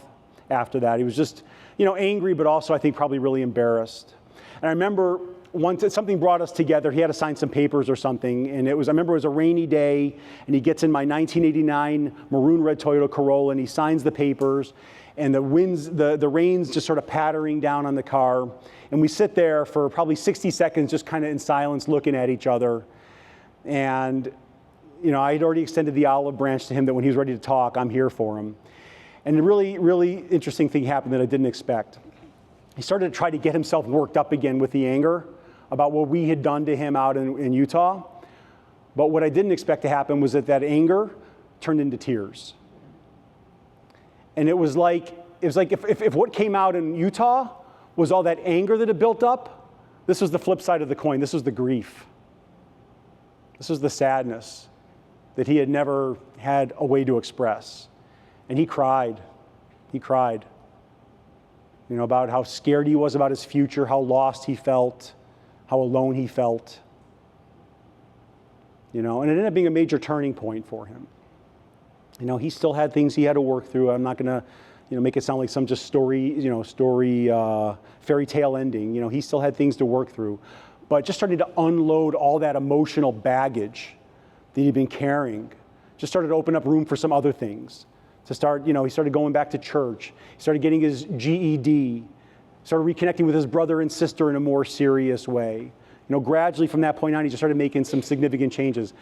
after that. He was just, angry, but also I think probably really embarrassed. And I remember once something brought us together. He had to sign some papers or something, and I remember it was a rainy day, and he gets in my 1989 maroon red Toyota Corolla, and he signs the papers, and the rain's just sort of pattering down on the car, and we sit there for probably 60 seconds just kind of in silence looking at each other. And I had already extended the olive branch to him that when he was ready to talk, I'm here for him. And a really, really interesting thing happened that I didn't expect. He started to try to get himself worked up again with the anger about what we had done to him out in Utah. But what I didn't expect to happen was that anger turned into tears. And it was like if what came out in Utah was all that anger that had built up, this was the flip side of the coin. This was the grief. This was the sadness that he had never had a way to express. And he cried. He cried. About how scared he was about his future, how lost he felt, how alone he felt. And it ended up being a major turning point for him. He still had things he had to work through. I'm not going to, make it sound like some just story fairy tale ending. He still had things to work through. But just starting to unload all that emotional baggage that he'd been carrying, just started to open up room for some other things. He started going back to church. He started getting his GED, started reconnecting with his brother and sister in a more serious way. Gradually from that point on, he just started making some significant changes.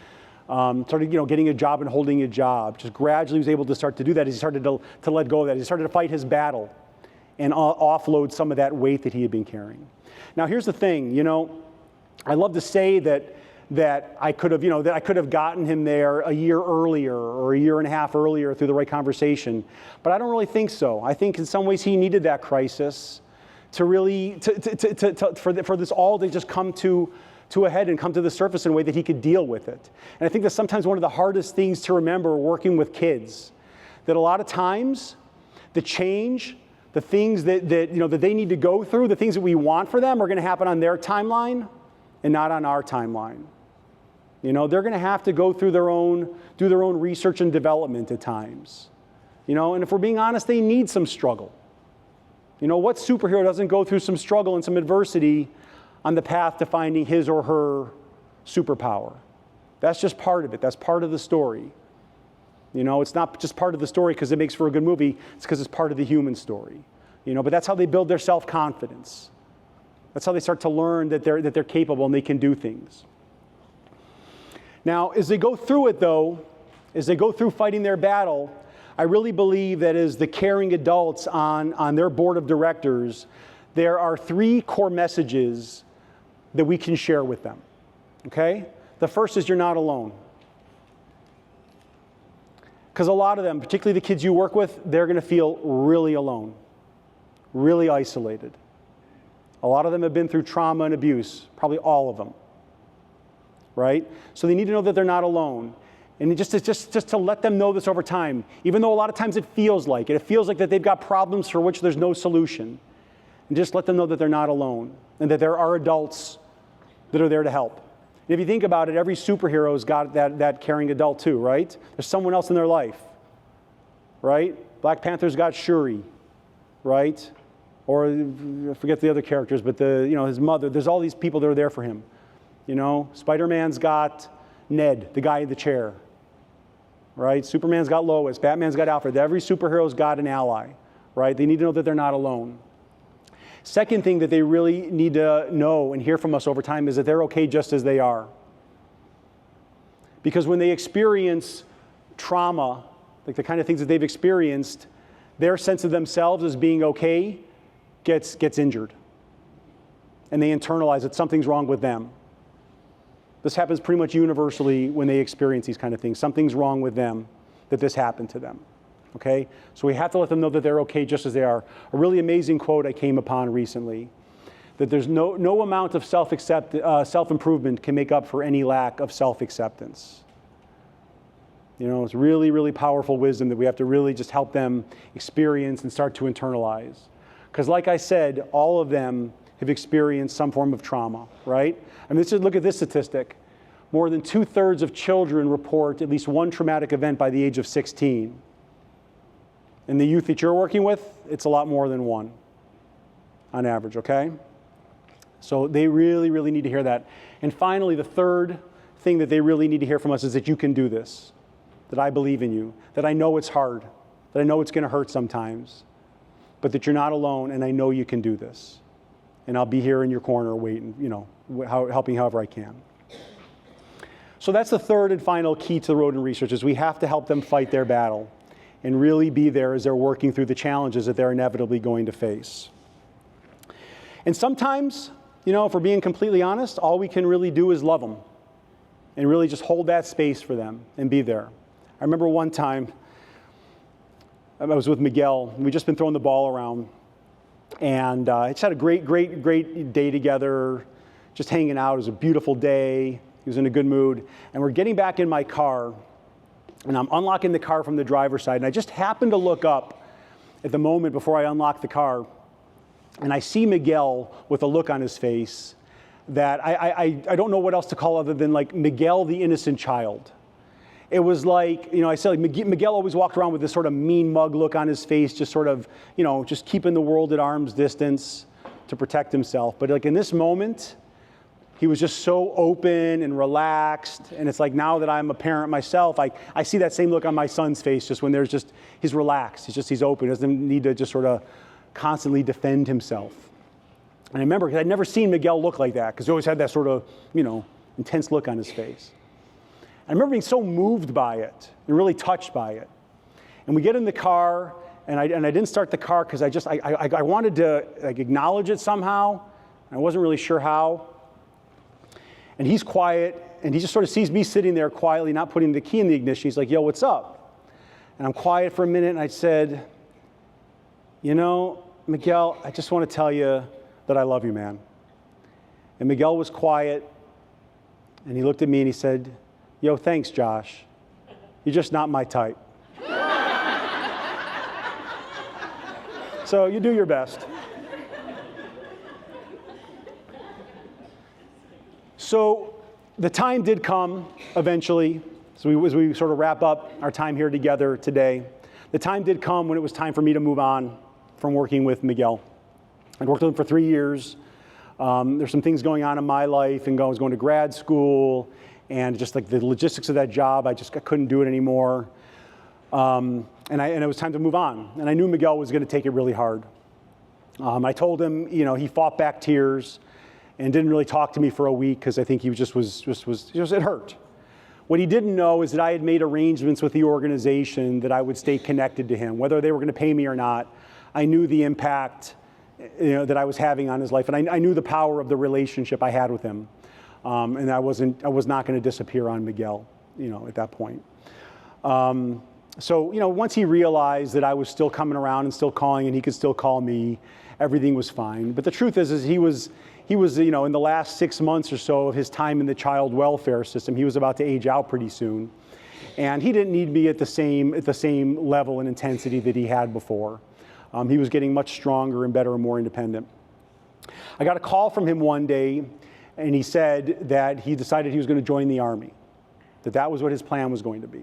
Started, getting a job and holding a job. Just gradually was able to start to do that as he started to let go of that. He started to fight his battle and offload some of that weight that he had been carrying. Now, here's the thing, I love to say that I could have gotten him there a year earlier or a year and a half earlier through the right conversation, but I don't really think so. I think in some ways he needed that crisis to really for this all to just come to a head and come to the surface in a way that he could deal with it. And I think that's sometimes one of the hardest things to remember working with kids, that a lot of times the change, the things that they need to go through, the things that we want for them are going to happen on their timeline and not on our timeline. They're going to have to go through do their own research and development at times. And if we're being honest, they need some struggle. What superhero doesn't go through some struggle and some adversity on the path to finding his or her superpower? That's just part of it. That's part of the story. It's not just part of the story because it makes for a good movie. It's because it's part of the human story. But that's how they build their self-confidence. That's how they start to learn that they're capable and they can do things. Now, as they go through it, though, as they go through fighting their battle, I really believe that as the caring adults on their board of directors, there are 3 core messages that we can share with them, okay? The first is you're not alone. Because a lot of them, particularly the kids you work with, they're going to feel really alone, really isolated. A lot of them have been through trauma and abuse, probably all of them, right? So they need to know that they're not alone. And just to let them know this over time, even though a lot of times it feels like that they've got problems for which there's no solution. And just let them know that they're not alone and that there are adults that are there to help. And if you think about it, every superhero's got that caring adult too, right? There's someone else in their life, right? Black Panther's got Shuri, right? Or I forget the other characters, but his mother. There's all these people that are there for him. Spider-Man's got Ned, the guy in the chair, right? Superman's got Lois. Batman's got Alfred. Every superhero's got an ally, right? They need to know that they're not alone. Second thing that they really need to know and hear from us over time is that they're okay just as they are. Because when they experience trauma, like the kind of things that they've experienced, their sense of themselves as being okay gets injured. And they internalize that something's wrong with them. This happens pretty much universally when they experience these kind of things. Something's wrong with them that this happened to them. Okay? So we have to let them know that they're okay just as they are. A really amazing quote I came upon recently, that there's no amount of self-improvement can make up for any lack of self-acceptance. It's really, really powerful wisdom that we have to really just help them experience and start to internalize. Because like I said, all of them have experienced some form of trauma, right? I mean, look at this statistic. More than 2/3 of children report at least one traumatic event by the age of 16. In the youth that you're working with, it's a lot more than one on average, okay? So they really, really need to hear that. And finally, the third thing that they really need to hear from us is that you can do this, that I believe in you, that I know it's hard, that I know it's going to hurt sometimes, but that you're not alone and I know you can do this. And I'll be here in your corner waiting, helping however I can. So that's the third and final key to the road in research is we have to help them fight their battle. and really be there as they're working through the challenges that they're inevitably going to face. And sometimes, if we're being completely honest, all we can really do is love them and really just hold that space for them and be there. I remember one time I was with Miguel, and we'd just been throwing the ball around, and just had a great day together, just hanging out. It was a beautiful day. He was in a good mood, and we're getting back in my car, and I'm unlocking the car from the driver's side, and I just happened to look up at the moment before I unlocked the car, and I see Miguel with a look on his face that I don't know what else to call other than like Miguel the innocent child. It was like, I said, like Miguel always walked around with this sort of mean mug look on his face, just sort of, just keeping the world at arm's distance to protect himself. But like in this moment, he was just so open and relaxed. And it's like now that I'm a parent myself, I see that same look on my son's face just when he's relaxed. He's open. He doesn't need to just sort of constantly defend himself. And I remember, because I'd never seen Miguel look like that, because he always had that sort of, intense look on his face. I remember being so moved by it and really touched by it. And we get in the car, and I didn't start the car because I wanted to acknowledge it somehow. I wasn't really sure how. And he's quiet, and he just sort of sees me sitting there quietly, not putting the key in the ignition. He's like, "Yo, what's up?" And I'm quiet for a minute, and I said, "Miguel, I just want to tell you that I love you, man." And Miguel was quiet, and he looked at me and he said, "Yo, thanks, Josh. You're just not my type." So you do your best. So the time did come eventually, as we sort of wrap up our time here together today. The time did come when it was time for me to move on from working with Miguel. I'd worked with him for 3 years. There's some things going on in my life, and I was going to grad school, and just like the logistics of that job, I couldn't do it anymore. And it was time to move on. And I knew Miguel was going to take it really hard. I told him, he fought back tears and didn't really talk to me for a week because I think he it hurt. What he didn't know is that I had made arrangements with the organization that I would stay connected to him, whether they were going to pay me or not. I knew the impact that I was having on his life, and I knew the power of the relationship I had with him. And I was not going to disappear on Miguel, at that point. So once he realized that I was still coming around and still calling, and he could still call me, everything was fine. But the truth is he was in the last 6 months or so of his time in the child welfare system, he was about to age out pretty soon, and he didn't need me at the same level and intensity that he had before. He was getting much stronger and better and more independent. I got a call from him one day, and he said that he decided he was going to join the Army, that was what his plan was going to be.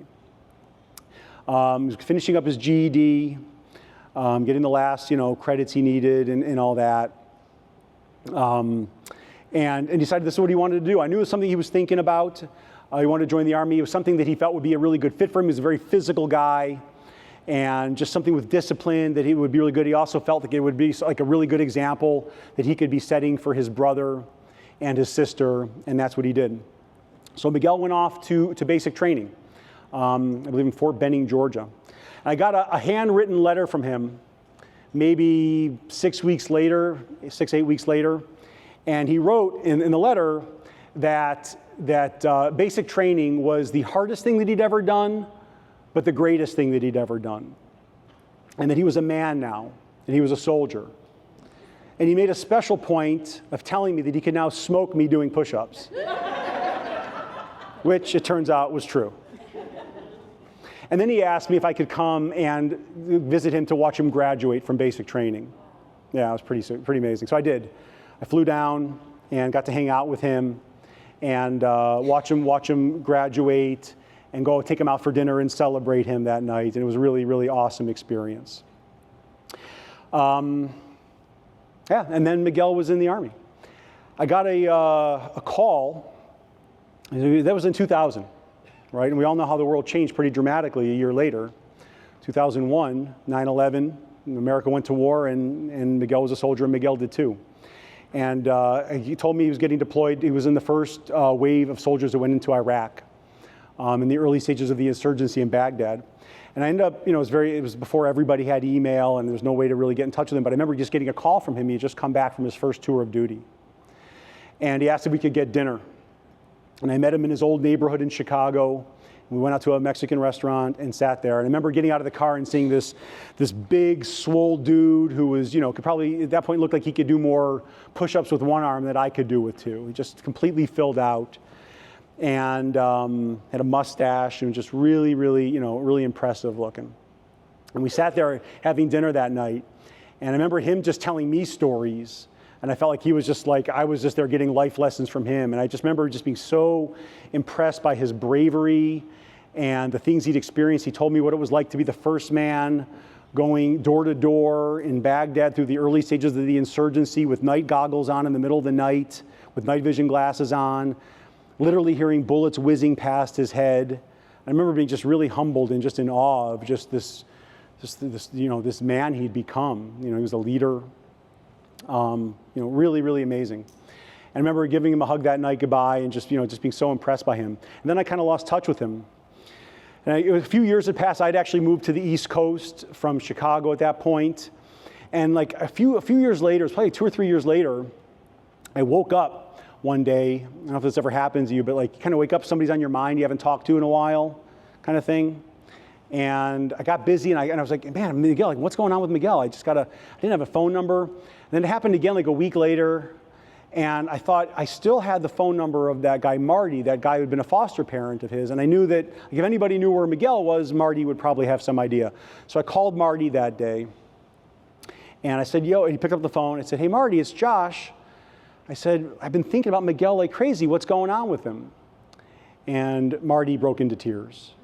He was finishing up his GED, getting the last, credits he needed and all that. And decided this is what he wanted to do. I knew it was something he was thinking about. He wanted to join the Army. It was something that he felt would be a really good fit for him. He was a very physical guy, and just something with discipline that he would be really good. He also felt like it would be like a really good example that he could be setting for his brother and his sister, and that's what he did. So Miguel went off to basic training, I believe in Fort Benning, Georgia. And I got a handwritten letter from him maybe 6 weeks later, 8 weeks later, and he wrote in the letter that basic training was the hardest thing that he'd ever done, but the greatest thing that he'd ever done. And that he was a man now, and he was a soldier. And he made a special point of telling me that he could now smoke me doing push-ups, which it turns out was true. And then he asked me if I could come and visit him to watch him graduate from basic training. Yeah, it was pretty amazing. So I did. I flew down and got to hang out with him and watch him graduate and go take him out for dinner and celebrate him that night. And it was a really, really awesome experience. And then Miguel was in the Army. I got a call. That was in 2000. Right? And we all know how the world changed pretty dramatically a year later. 2001, 9/11, America went to war, and Miguel was a soldier, and Miguel did too. And he told me he was getting deployed. He was in the first wave of soldiers that went into Iraq in the early stages of the insurgency in Baghdad. And I ended up, it was before everybody had email and there was no way to really get in touch with him, but I remember just getting a call from him. He had just come back from his first tour of duty. And he asked if we could get dinner. And I met him in his old neighborhood in Chicago. We went out to a Mexican restaurant and sat there. And I remember getting out of the car and seeing this big, swole dude who was, could probably, at that point, look like he could do more push-ups with one arm than I could do with two. He just completely filled out and had a mustache and just really, really, really impressive looking. And we sat there having dinner that night. And I remember him just telling me stories. And I felt like he was just like, I was just there getting life lessons from him. And I just remember just being so impressed by his bravery and the things he'd experienced. He told me what it was like to be the first man going door to door in Baghdad through the early stages of the insurgency with night goggles on in the middle of the night, with night vision glasses on, literally hearing bullets whizzing past his head. I remember being just really humbled and just in awe of just this man he'd become. He was a leader. Really, really amazing. And I remember giving him a hug that night goodbye and just being so impressed by him. And then I kind of lost touch with him. And a few years had passed. I'd actually moved to the East Coast from Chicago at that point. And like a few years later, it was probably 2 or 3 years later, I woke up one day. I don't know if this ever happens to you, but like you kind of wake up, somebody's on your mind you haven't talked to in a while, kind of thing. And I got busy and I was like, man, Miguel, like what's going on with Miguel? I didn't have a phone number. And then it happened again like a week later. And I thought I still had the phone number of that guy, Marty, that guy who had been a foster parent of his. And I knew that if anybody knew where Miguel was, Marty would probably have some idea. So I called Marty that day. And I said, and he picked up the phone. I said, hey, Marty, it's Josh. I said, I've been thinking about Miguel like crazy. What's going on with him? And Marty broke into tears.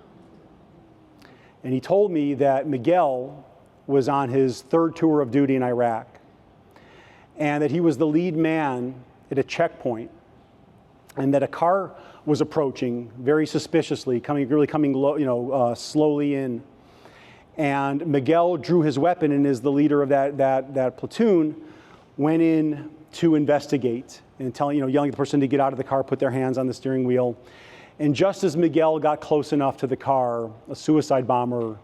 And he told me that Miguel was on his 3rd tour of duty in Iraq, and that he was the lead man at a checkpoint, and that a car was approaching very suspiciously, coming slowly in. And Miguel drew his weapon and is the leader of that platoon, went in to investigate and yelling at the person to get out of the car, put their hands on the steering wheel. And just as Miguel got close enough to the car, a suicide bomber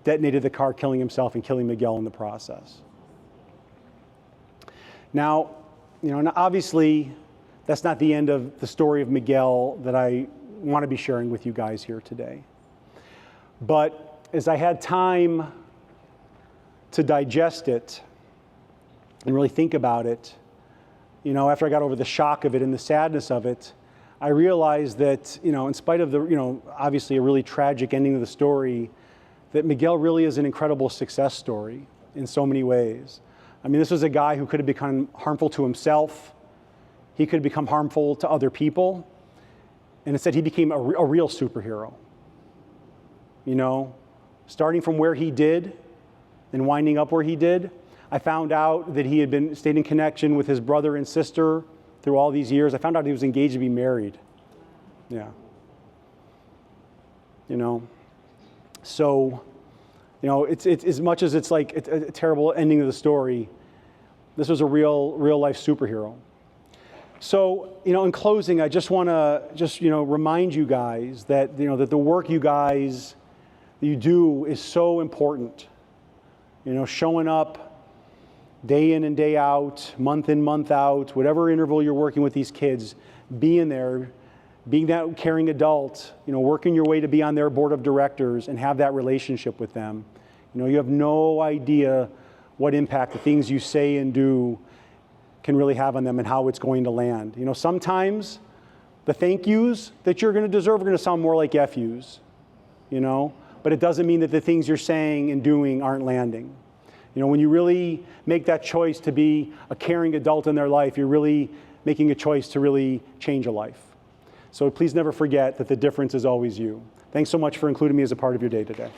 detonated the car, killing himself and killing Miguel in the process. Now, obviously, that's not the end of the story of Miguel that I want to be sharing with you guys here today. But as I had time to digest it and really think about it, after I got over the shock of it and the sadness of it, I realized that, in spite of the, obviously a really tragic ending of the story, that Miguel really is an incredible success story in so many ways. I mean, this was a guy who could have become harmful to himself. He could have become harmful to other people. And instead, he became a real superhero. Starting from where he did and winding up where he did. I found out that he had stayed in connection with his brother and sister through all these years. I found out he was engaged to be married. Yeah. So, it's as much as it's like a terrible ending of the story, this was a real life superhero. So, in closing, I just want to remind you guys that, that the work you guys, you do is so important. Showing up day in and day out, month in, month out, whatever interval you're working with these kids, being there, being that caring adult, working your way to be on their board of directors and have that relationship with them. You have no idea what impact the things you say and do can really have on them and how it's going to land. Sometimes the thank yous that you're going to deserve are going to sound more like F yous, but it doesn't mean that the things you're saying and doing aren't landing. When you really make that choice to be a caring adult in their life, you're really making a choice to really change a life. So please never forget that the difference is always you. Thanks so much for including me as a part of your day today.